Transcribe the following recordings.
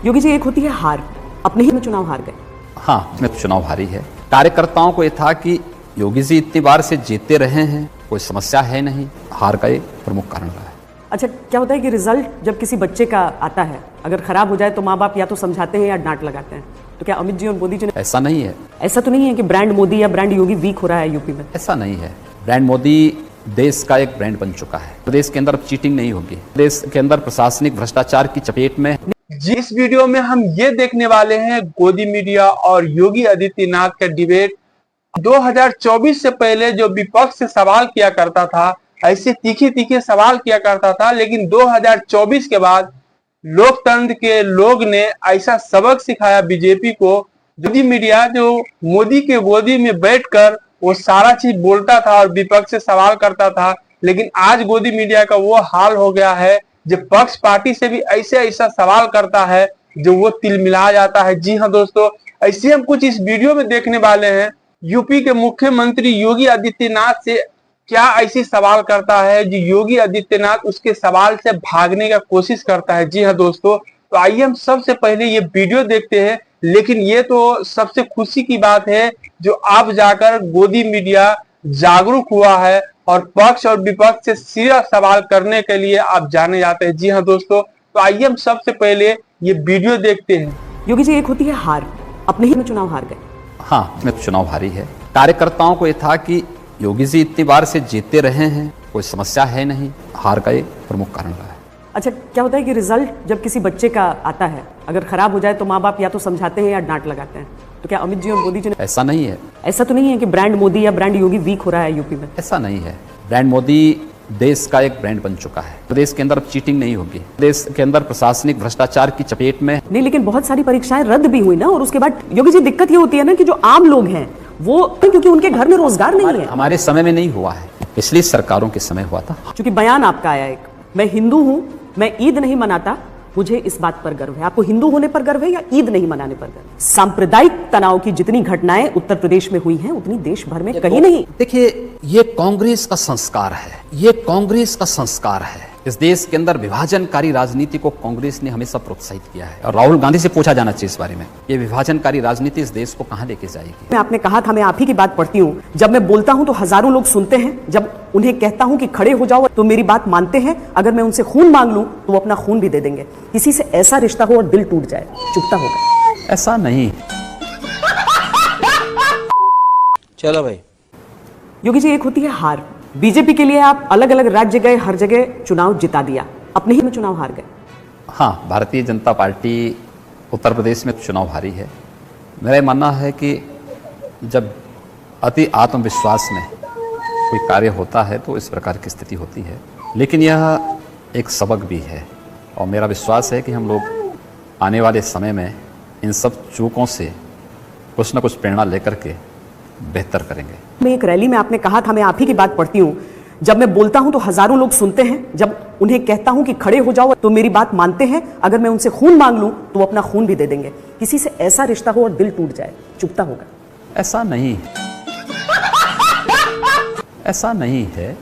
योगी जी, एक होती है हार, अपने ही में चुनाव हार गए। हाँ, इसमें तो चुनाव हारी है। कार्यकर्ताओं को ये था कि योगी जी इतनी बार से जीतते रहे हैं, कोई समस्या है नहीं, हार का एक प्रमुख कारण रहा है। अच्छा, क्या होता है कि रिजल्ट जब किसी बच्चे का आता है, अगर खराब हो जाए तो माँ बाप या तो समझाते हैं या डांट लगाते हैं, तो क्या अमित जी और मोदी जी ने ऐसा नहीं है। ऐसा तो नहीं है कि ब्रांड मोदी या ब्रांड योगी वीक हो रहा है यूपी में? ऐसा नहीं है। ब्रांड मोदी देश का एक ब्रांड बन चुका है। प्रदेश के अंदर चीटिंग नहीं होगी। देश के अंदर प्रशासनिक भ्रष्टाचार की चपेट में। जिस वीडियो में हम ये देखने वाले हैं गोदी मीडिया और योगी आदित्यनाथ का डिबेट। 2024 से पहले जो विपक्ष से सवाल किया करता था, ऐसे तीखे तीखे सवाल किया करता था, लेकिन 2024 के बाद लोकतंत्र के लोग ने ऐसा सबक सिखाया बीजेपी को। गोदी मीडिया जो मोदी के गोदी में बैठकर वो सारा चीज बोलता था और विपक्ष से सवाल करता था, लेकिन आज गोदी मीडिया का वो हाल हो गया है जो पक्ष पार्टी से भी ऐसे ऐसा सवाल करता है जो वो तिलमिला जाता है। जी हाँ दोस्तों, ऐसे हम कुछ इस वीडियो में देखने वाले हैं। यूपी के मुख्यमंत्री योगी आदित्यनाथ से क्या ऐसी सवाल करता है जो योगी आदित्यनाथ उसके सवाल से भागने का कोशिश करता है। जी हाँ दोस्तों, तो आइए हम सबसे पहले ये वीडियो देखते हैं। लेकिन ये तो सबसे खुशी की बात है जो अब जाकर गोदी मीडिया जागरूक हुआ है और पक्ष और विपक्ष से सीधा सवाल करने के लिए आप जाने जाते हैं। जी हाँ दोस्तों, तो आइए हम सबसे पहले ये वीडियो देखते हैं। योगी जी, एक होती है हार, अपने ही में चुनाव हार गए। हाँ, इसमें तो चुनाव हारी है। कार्यकर्ताओं को ये था कि योगी जी इतनी बार से जीतते रहे हैं, कोई समस्या है नहीं, हार का एक प्रमुख कारण रहा है। अच्छा, क्या होता है कि रिजल्ट जब किसी बच्चे का आता है, अगर खराब हो जाए तो माँ बाप या तो समझाते हैं या डांट लगाते हैं, तो क्या अमित जी और मोदी जी ने ऐसा नहीं है। ऐसा तो नहीं है कि ब्रांड मोदी या ब्रांड योगी वीक हो रहा है यूपी में? ऐसा नहीं है। ब्रांड मोदी देश का एक ब्रांड बन चुका है। प्रदेश के अंदर चीटिंग नहीं होगी। देश के अंदर प्रशासनिक भ्रष्टाचार की चपेट में नहीं, लेकिन बहुत सारी परीक्षाएं रद्द भी हुई ना, और उसके बाद योगी जी दिक्कत ये होती है ना कि जो आम लोग हैं वो, क्योंकि उनके घर में रोजगार नहीं है। हमारे समय में नहीं हुआ है, पिछली सरकारों के समय हुआ था। क्योंकि बयान आपका आया एक, मैं हिंदू हूं, मैं ईद नहीं मनाता, मुझे इस बात पर गर्व है। आपको हिंदू होने पर गर्व है या ईद नहीं मनाने पर गर्व? सांप्रदायिक तनाव की जितनी घटनाएं उत्तर प्रदेश में हुई हैं उतनी देश भर में कहीं नहीं। देखिए, ये कांग्रेस का संस्कार है। ये कांग्रेस का संस्कार है। इस देश के अंदर विभाजनकारी राजनीति को कांग्रेस ने हमेशा प्रोत्साहित किया है और राहुल गांधी से पूछा जाना चाहिए इस बारे में, ये विभाजनकारी राजनीति इस देश को कहां लेके जाएगी। आपने कहा था, मैं आप ही की बात पढ़ती हूँ, जब मैं बोलता हूँ तो हजारों लोग सुनते हैं, जब उन्हें कहता हूँ कि खड़े हो जाओ तो मेरी बात मानते हैं, अगर मैं उनसे खून मांग लूं तो वो अपना खून भी दे देंगे। किसी से ऐसा रिश्ता हो और दिल टूट जाए, चुपता होगा? ऐसा नहीं। चलो भाई। योगी जी, एक होती है हार, बीजेपी के लिए आप अलग अलग राज्य गए, हर जगह चुनाव जिता दिया, अपने ही में चुनाव हार गए। हाँ, भारतीय जनता पार्टी उत्तर प्रदेश में चुनाव हारी है। मेरा मानना है कि जब अति आत्मविश्वास में कोई कार्य होता है तो इस प्रकार की स्थिति होती है, लेकिन यह एक सबक भी है और मेरा विश्वास है कि हम लोग आने वाले समय में इन सब चूकों से कुछ न कुछ प्रेरणा लेकर के बेहतर करेंगे। मैं एक रैली में आपने कहा था, मैं आप ही की बात पढ़ती हूँ, जब मैं बोलता हूँ तो हजारों लोग सुनते हैं, जब उन्हें कहता हूँ कि खड़े हो जाओ तो मेरी बात मानते हैं, अगर मैं उनसे खून मांग लूं तो वो अपना खून भी दे देंगे। किसी से ऐसा रिश्ता हो और दिल टूट जाए, चुपता होगा? ऐसा नहीं, ऐसा नहीं है।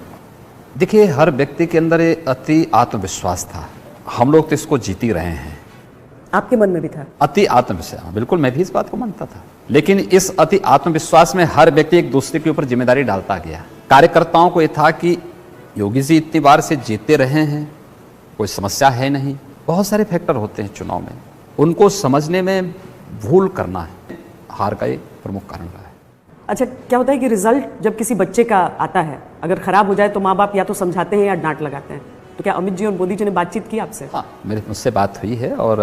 देखिए, हर व्यक्ति के अंदर अति आत्मविश्वास था। हम लोग तो इसको जीत ही रहे हैं। आपके मन में भी था अति आत्मविश्वास? बिल्कुल, मैं भी इस बात को मानता था, लेकिन इस अति आत्मविश्वास में हर व्यक्ति एक दूसरे के ऊपर जिम्मेदारी डालता गया। कार्यकर्ताओं को यह था कि योगी जी इतनी बार से जीतते रहे हैं, कोई समस्या है नहीं। बहुत सारे फैक्टर होते हैं चुनाव में, उनको समझने में भूल करना है, हार का एक प्रमुख कारण रहा है। अच्छा, क्या होता है कि रिजल्ट जब किसी बच्चे का आता है, अगर खराब हो जाए तो माँ बाप या तो समझाते हैं या डांट लगाते हैं, तो क्या अमित जी और मोदी जी ने बातचीत की आपसे? हाँ, मुझसे बात हुई है और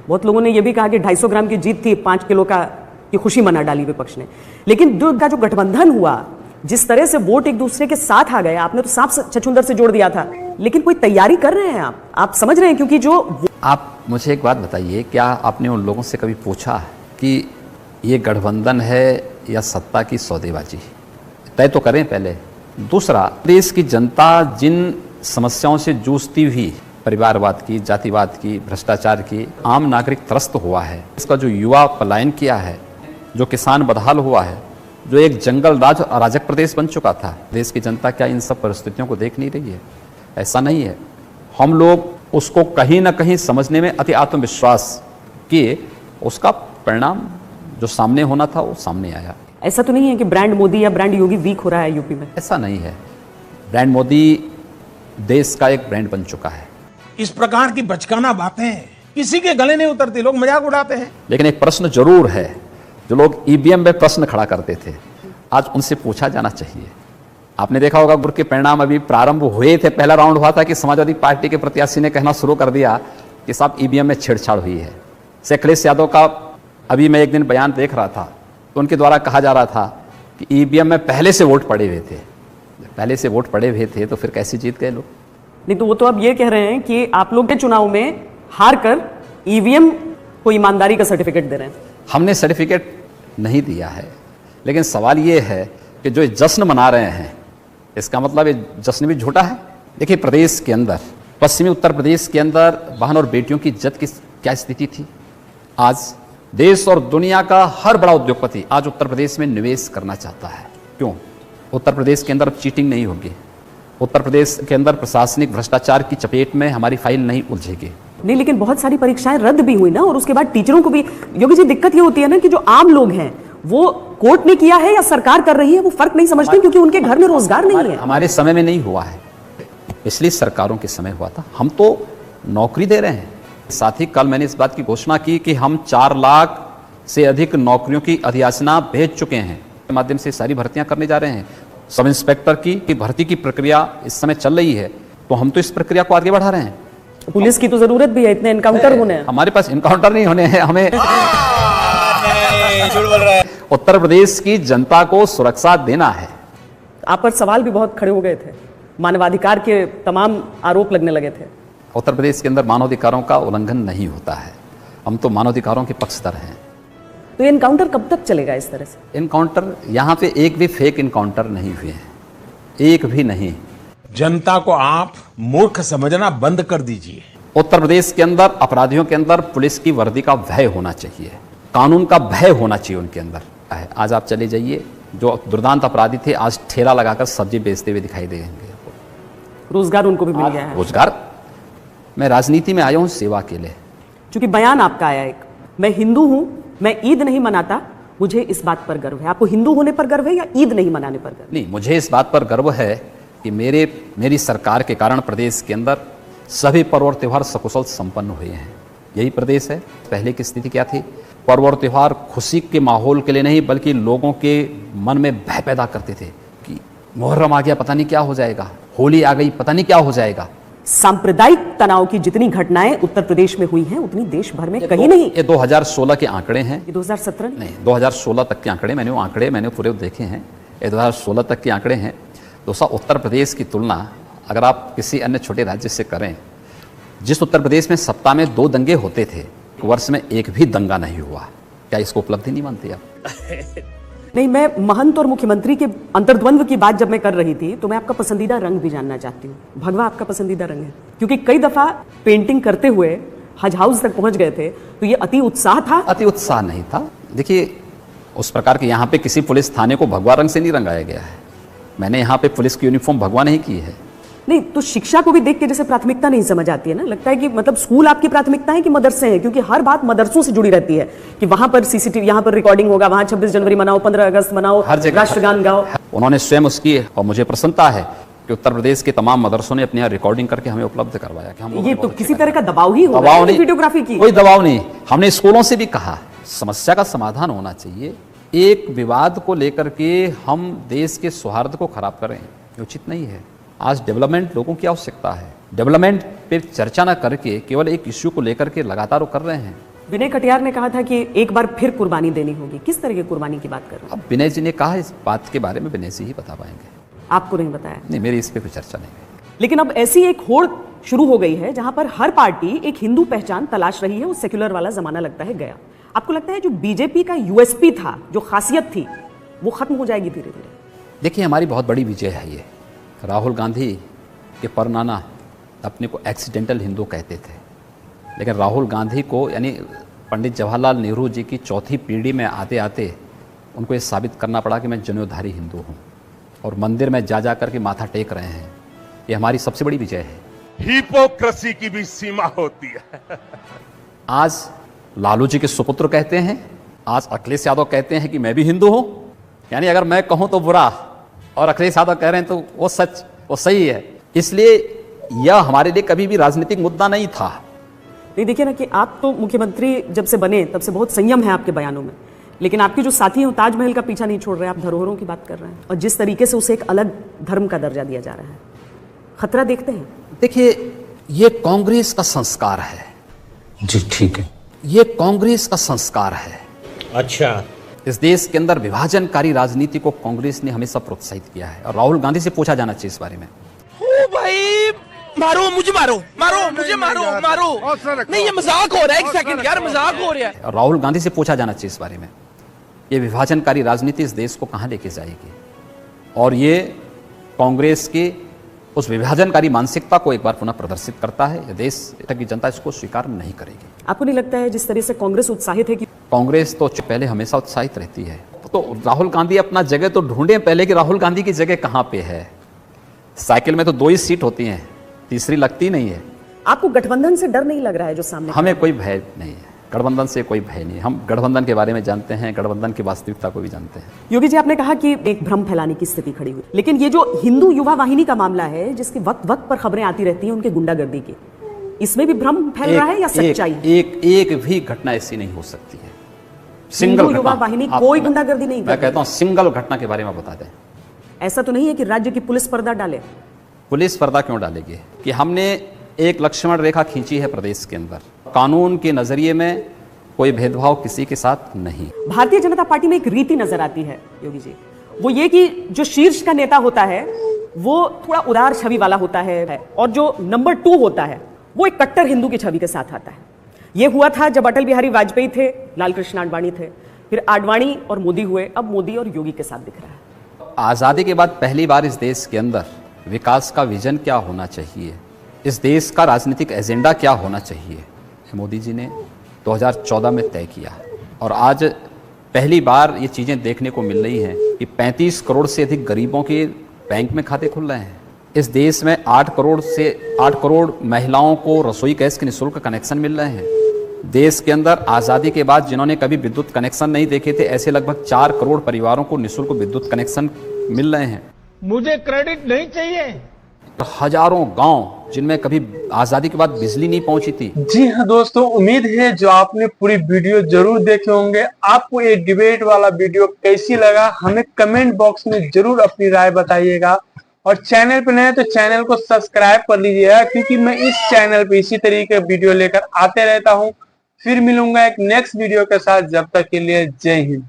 बहुत लोगों ने यह भी कहा कि 250 ग्राम की जीत थी, 5 किलो का की खुशी मना डाली विपक्ष ने। लेकिन जो गठबंधन हुआ, जिस तरह से वोट एक दूसरे के साथ आ गए, आपने तो सांप छछूंदर से जोड़ दिया था, लेकिन कोई तैयारी कर रहे हैं आप समझ रहे हैं? क्योंकि जो आप मुझे एक बात बताइए, क्या आपने उन लोगों से कभी पूछा कि ये गठबंधन है या सत्ता की सौदेबाजी? तय तो करें पहले। दूसरा, देश की जनता जिन समस्याओं से जूझती हुई, परिवारवाद की, जातिवाद की, भ्रष्टाचार की, आम नागरिक त्रस्त हुआ है, इसका जो युवा पलायन किया है, जो किसान बदहाल हुआ है, जो एक जंगल राज अराजक प्रदेश बन चुका था, देश की जनता क्या इन सब परिस्थितियों को देख नहीं रही है? ऐसा नहीं है। हम लोग उसको कहीं ना कहीं समझने में अति आत्मविश्वास किए, उसका परिणाम जो सामने होना था वो सामने आया। ऐसा तो नहीं है कि ब्रांड मोदी या ब्रांड योगी वीक हो रहा है यूपी में? ऐसा नहीं है। ब्रांड मोदी देश का एक ब्रांड बन चुका है। इस प्रकार की बचकाना बातें किसी के गले नहीं उतरती, लोग मजाक उड़ाते हैं। लेकिन एक प्रश्न जरूर है, जो लोग ईवीएम में प्रश्न खड़ा करते थे, आज उनसे पूछा जाना चाहिए। आपने देखा होगा गुर के परिणाम अभी प्रारंभ हुए थे, पहला राउंड हुआ था कि समाजवादी पार्टी के प्रत्याशी ने कहना शुरू कर दिया कि साहब ईवीएम में छेड़छाड़ हुई है। से अखिलेश यादव का अभी मैं एक दिन बयान देख रहा था, तो उनके द्वारा कहा जा रहा था कि ईवीएम में पहले से वोट पड़े हुए थे। पहले से वोट पड़े हुए थे तो फिर कैसे जीत गए लोग? नहीं तो वो तो अब ये कह रहे हैं कि आप लोग के चुनाव में हार कर ईवीएम को ईमानदारी का सर्टिफिकेट दे रहे हैं। हमने सर्टिफिकेट नहीं दिया है, लेकिन सवाल ये है कि जो जश्न मना रहे हैं, इसका मतलब ये जश्न भी झूठा है। देखिए, प्रदेश के अंदर, पश्चिमी उत्तर प्रदेश के अंदर बहन और बेटियों की इज्जत की क्या स्थिति थी। आज देश और दुनिया का हर बड़ा उद्योगपति आज उत्तर प्रदेश में निवेश करना चाहता है। क्यों? उत्तर प्रदेश के अंदर चीटिंग नहीं होगी, उत्तर प्रदेश के अंदर प्रशासनिक भ्रष्टाचार की चपेट में हमारी फाइल नहीं उलझेगी। नहीं, लेकिन बहुत सारी परीक्षाएं रद्द भी हुई ना, और उसके बाद टीचरों को भी। योगी जी, दिक्कत ये होती है ना कि जो आम लोग हैं वो कोर्ट ने किया है या सरकार कर रही है, वो फर्क नहीं समझते क्योंकि उनके घर में रोजगार नहीं है। हमारे समय में नहीं हुआ है, पिछली सरकारों के समय हुआ था। हम तो नौकरी दे रहे हैं। साथ ही कल मैंने इस बात की घोषणा की कि हम 4 लाख से अधिक नौकरियों की अधियाचना भेज चुके हैं, के माध्यम से सारी भर्तियां करने जा रहे हैं। सब इंस्पेक्टर की भर्ती की प्रक्रिया इस समय चल रही है, तो हम तो इस प्रक्रिया को आगे बढ़ा रहे हैं। पुलिस की तो जरूरत भी है, इतने एनकाउंटर होने हैं। हमारे पास एनकाउंटर नहीं होने हैं, हमें झूठ बोल रहा है। उत्तर प्रदेश की जनता को सुरक्षा देना है। आप पर सवाल भी बहुत खड़े हो गए थे, मानवाधिकार के तमाम आरोप लगने लगे थे। उत्तर प्रदेश के अंदर मानवाधिकारों का उल्लंघन नहीं होता है, हम तो मानवाधिकारों के पक्षधर हैं। तो ये एनकाउंटर कब तक चलेगा इस तरह से? एनकाउंटर यहाँ पे एक भी फेक एनकाउंटर नहीं हुए हैं, एक भी नहीं। जनता को आप मूर्ख समझना बंद कर दीजिए। उत्तर प्रदेश के अंदर अपराधियों के अंदर पुलिस की वर्दी का भय होना चाहिए, कानून का भय होना चाहिए उनके अंदर। आज आप चले जाइए, जो दुर्दांत अपराधी थे आज ठेला लगाकर सब्जी बेचते हुए दिखाई देंगे। रोजगार उनको भी मिल गया है। रोजगार, मैं राजनीति में आया हूँ सेवा के लिए। क्योंकि बयान आपका आया एक, मैं हिंदू हूं, मैं ईद नहीं मनाता, मुझे इस बात पर गर्व है। आपको हिंदू होने पर गर्व है या ईद नहीं मनाने पर गर्व? नहीं, मुझे इस बात पर गर्व है कि मेरी सरकार के कारण प्रदेश के अंदर सभी पर्व और त्यौहार सकुशल संपन्न हुए हैं। यही प्रदेश है। पहले की स्थिति क्या थी? पर्व और त्यौहार खुशी के माहौल के लिए नहीं, बल्कि लोगों के मन में भय पैदा करते थे कि मुहर्रम आ गया, पता नहीं क्या हो जाएगा, होली आ गई, पता नहीं क्या हो जाएगा। सांप्रदायिक तनाव की जितनी घटनाएं उत्तर प्रदेश में हुई हैं, उतनी देश भर में कहीं नहीं। ये 2016 के आंकड़े हैं, ये 2017 नहीं 2016 तक के आंकड़े। मैंने पूरे देखे हैं, ये 2016 तक के आंकड़े हैं। दोस्तों, उत्तर प्रदेश की तुलना अगर आप किसी अन्य छोटे राज्य से करें, जिस उत्तर प्रदेश में सप्ताह में 2 दंगे होते थे, वर्ष में एक भी दंगा नहीं हुआ, क्या इसको उपलब्धि नहीं मानते आप? नहीं, मैं महंत और मुख्यमंत्री के अंतर्द्वंद्व की बात जब मैं कर रही थी, तो मैं आपका पसंदीदा रंग भी जानना चाहती हूँ। भगवा आपका पसंदीदा रंग है, क्योंकि कई दफा पेंटिंग करते हुए हज हाउस तक पहुंच गए थे, तो ये अति उत्साह था। अति उत्साह नहीं था। देखिए, उस प्रकार के यहाँ पे किसी पुलिस थाने को भगवा रंग से नहीं रंगाया गया है। मैंने यहाँ पे पुलिस की यूनिफॉर्म भगवा नहीं की है। नहीं, तो शिक्षा को भी देख के जैसे प्राथमिकता नहीं समझ आती है ना, लगता है कि मतलब स्कूल आपकी प्राथमिकता है कि मदरसे हैं, क्योंकि हर बात मदरसों से जुड़ी रहती है कि वहां पर सीसीटीवी, यहाँ पर रिकॉर्डिंग होगा, वहां 26 जनवरी मनाओ, 15 अगस्त मनाओ, हर जगह राष्ट्रगान गाओ। उन्होंने स्वयं उसकी, और मुझे प्रसन्नता है कि उत्तर प्रदेश के तमाम मदरसों ने अपने यहाँ रिकॉर्डिंग करके हमें उपलब्ध करवाया कि हम ये तो किसी तरह का दबाव ही होगा, दबाव नहीं, वीडियोग्राफी की कोई दबाव नहीं। हमने स्कूलों से भी कहा समस्या का समाधान होना चाहिए। एक विवाद को लेकर के हम देश के सौहार्द को खराब करें, ये उचित नहीं है। आज डेवलपमेंट लोगों की आवश्यकता है, डेवलपमेंट पे चर्चा न करके केवल एक इश्यू को लेकर के लगातार वो कर रहे हैं। विनय कटियार ने कहा था कि एक बार फिर कुर्बानी देनी होगी। किस तरह की कुर्बानी की बात कर रहे हैं? अब विनय जी ने कहा, इस बात के बारे में विनय जी ही बता पाएंगे, आपको नहीं बताया? नहीं, मेरी इस पे कोई चर्चा नहीं है। लेकिन अब ऐसी एक होड़ शुरू हो गई है जहां पर हर पार्टी एक हिंदू पहचान तलाश रही है। वो सेक्युलर वाला जमाना लगता है गया। आपको लगता है जो बीजेपी का यूएसपी था, जो खासियत थी, वो खत्म हो जाएगी धीरे धीरे? देखिए, हमारी बहुत बड़ी विजय है ये। राहुल गांधी के परनाना अपने को एक्सीडेंटल हिंदू कहते थे, लेकिन राहुल गांधी को, यानी पंडित जवाहरलाल नेहरू जी की चौथी पीढ़ी में आते आते उनको ये साबित करना पड़ा कि मैं जनेऊधारी हिंदू हूँ, और मंदिर में जा कर के माथा टेक रहे हैं। ये हमारी सबसे बड़ी विजय है। हिपोक्रेसी की भी सीमा होती है। आज लालू जी के सुपुत्र कहते हैं, आज अखिलेश यादव कहते हैं कि मैं भी हिंदू हूं। यानी अगर मैं कहूं तो बुरा और अखिलेश यादव कह रहे हैं तो वो सच, वो सही है। इसलिए यह हमारे लिए कभी भी राजनीतिक मुद्दा नहीं था। नहीं, देखिए ना कि आप तो मुख्यमंत्री जब से बने तब से बहुत संयम है आपके बयानों में, लेकिन आपके जो साथी हैं वो ताजमहल का पीछा नहीं छोड़ रहे, आप धरोहरों की बात कर रहे हैं और जिस तरीके से उसे एक अलग धर्म का दर्जा दिया जा रहा है, खतरा देखते हैं? देखिए, ये कांग्रेस का संस्कार है जी ठीक है। ये कांग्रेस का संस्कार है। अच्छा, इस देश के अंदर विभाजनकारी राजनीति को कांग्रेस ने हमेशा प्रोत्साहित किया है और राहुल गांधी से पूछा जाना चाहिए इस बारे में। ओ भाई, मारो मुझे, मारो मारो मुझे, मारो मारो, नहीं ये मजाक हो रहा है, एक सेकंड यार, मजाक हो रहा है। और राहुल गांधी से पूछा जाना चाहिए इस बारे में। ये विभाजनकारी राजनीति इस देश को कहां लेके जाएगी और ये कांग्रेस की उस विभाजनकारी मानसिकता को एक बार पुनः प्रदर्शित करता है। ये देश की जनता इसको स्वीकार नहीं करेगी। आपको नहीं लगता है जिस तरह से कांग्रेस उत्साहित है कि कांग्रेस तो पहले हमेशा उत्साहित रहती है, तो राहुल गांधी अपना जगह तो ढूंढे पहले कि राहुल गांधी की जगह कहां पे है। साइकिल में तो 2 ही सीट होती हैं, तीसरी लगती नहीं है। आपको गठबंधन से डर नहीं लग रहा है जो सामने? हमें कोई भय नहीं है, गठबंधन से कोई भय नहीं। हम गठबंधन के बारे में जानते हैं, गठबंधन की वास्तविकता को भी जानते हैं। योगी जी, आपने कहा कि एक भ्रम फैलाने की स्थिति खड़ी हुई, लेकिन ये जो हिंदू युवा वाहिनी का मामला है जिसके वक्त वक्त पर खबरें आती रहती हैं उनके गुंडागर्दी की, इसमें भी भ्रम फैल रहा है या सच्चाई है? एक भी घटना ऐसी नहीं हो सकती है। सिंगल हिंदू युवा वाहिनी कोई गुंडागर्दी नहीं मैं कहता हूं सिंगल घटना के बारे में बता दें। ऐसा तो नहीं है कि राज्य की पुलिस पर्दा डाले? पुलिस पर्दा क्यों डालेगी कि हमने एक लक्ष्मण रेखा खींची है प्रदेश के अंदर। कानून के नजरिए में कोई भेदभाव किसी के साथ नहीं। भारतीय जनता पार्टी में एक रीति नजर आती है योगी जी, वो ये कि जो शीर्ष का नेता होता है वो थोड़ा उदार छवि वाला होता है और जो नंबर 2 होता है वो एक कट्टर हिंदू की छवि के साथ आता है। ये हुआ था जब अटल बिहारी वाजपेयी थे, लाल कृष्ण आडवाणी थे, फिर आडवाणी और मोदी हुए, अब मोदी और योगी के साथ दिख रहा है। आजादी के बाद पहली बार इस देश के अंदर विकास का विजन क्या होना चाहिए, इस देश का राजनीतिक एजेंडा क्या होना चाहिए, मोदी जी ने 2014 में तय किया। और आज पहली बार ये चीज़ें देखने को मिल रही हैं कि 35 करोड़ से अधिक गरीबों के बैंक में खाते खुल रहे हैं। इस देश में 8 करोड़ महिलाओं को रसोई गैस के निःशुल्क कनेक्शन मिल रहे हैं। देश के अंदर आज़ादी के बाद जिन्होंने कभी विद्युत कनेक्शन नहीं देखे थे, ऐसे लगभग 4 करोड़ परिवारों को निःशुल्क विद्युत कनेक्शन मिल रहे हैं। मुझे क्रेडिट नहीं चाहिए। हजारों गांव जिनमें कभी आजादी के बाद बिजली नहीं पहुंची थी। जी हाँ दोस्तों, उम्मीद है जो आपने पूरी वीडियो जरूर देखे होंगे। आपको ये डिबेट वाला वीडियो कैसी लगा हमें कमेंट बॉक्स में जरूर अपनी राय बताइएगा और चैनल पर नए तो चैनल को सब्सक्राइब कर लीजिएगा, क्योंकि मैं इस चैनल पे इसी तरीके वीडियो लेकर आते रहता हूँ। फिर मिलूंगा एक नेक्स्ट वीडियो के साथ, जब तक के लिए जय हिंद।